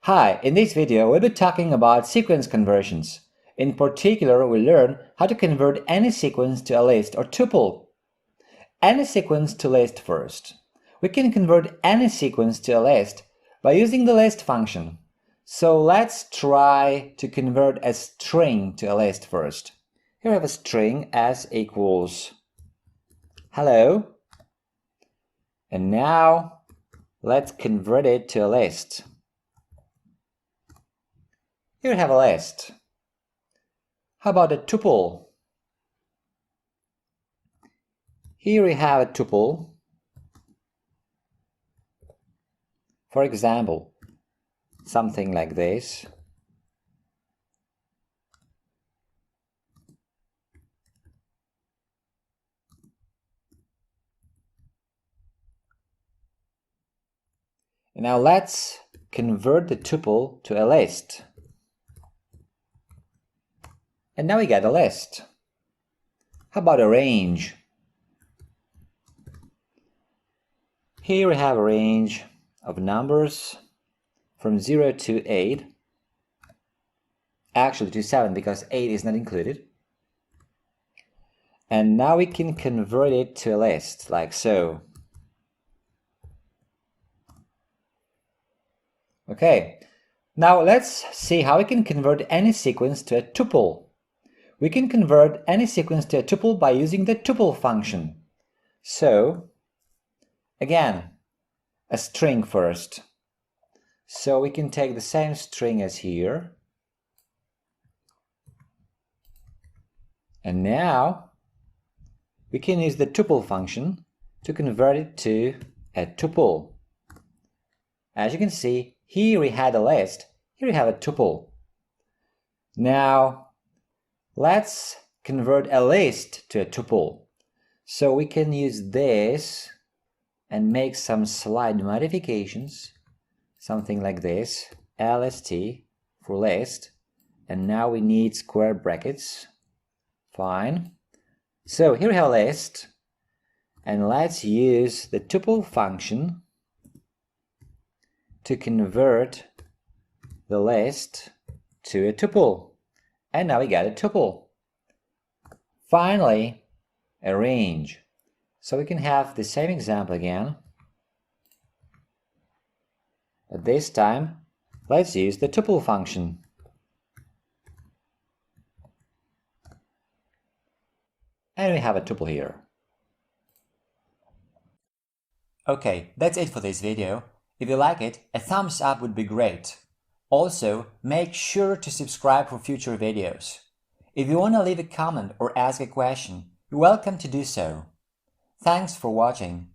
Hi, in this video we'll be talking about sequence conversions. In particular, we'll learn how to convert any sequence to a list or tuple. Any sequence to list first. We can convert any sequence to a list by using the list function. So let's try to convert a string to a list first. Here I have a string s equals hello. And now let's convert it to a list. Here we have a list. How about a tuple? Here we have a tuple. For example, something like this. And now let's convert the tuple to a list. And now we get a list. How about a range? Here we have a range of numbers from 0 to 8. Actually to 7 because 8 is not included. And now we can convert it to a list like so. Okay, now let's see how we can convert any sequence to a tuple. We can convert any sequence to a tuple by using the tuple function. So, again, a string first. So we can take the same string as here. And now we can use the tuple function to convert it to a tuple. As you can see, here we had a list, here we have a tuple. Now, let's convert a list to a tuple. So we can use this and make some slight modifications, something like this, lst for list, and now we need square brackets. Fine. So here we have a list, and let's use the tuple function to convert the list to a tuple. And now we got a tuple. Finally, a range. So we can have the same example again. But this time, let's use the tuple function. And we have a tuple here. Okay, that's it for this video. If you like it, a thumbs up would be great. Also, make sure to subscribe for future videos. If you want to leave a comment or ask a question, you're welcome to do so. Thanks for watching.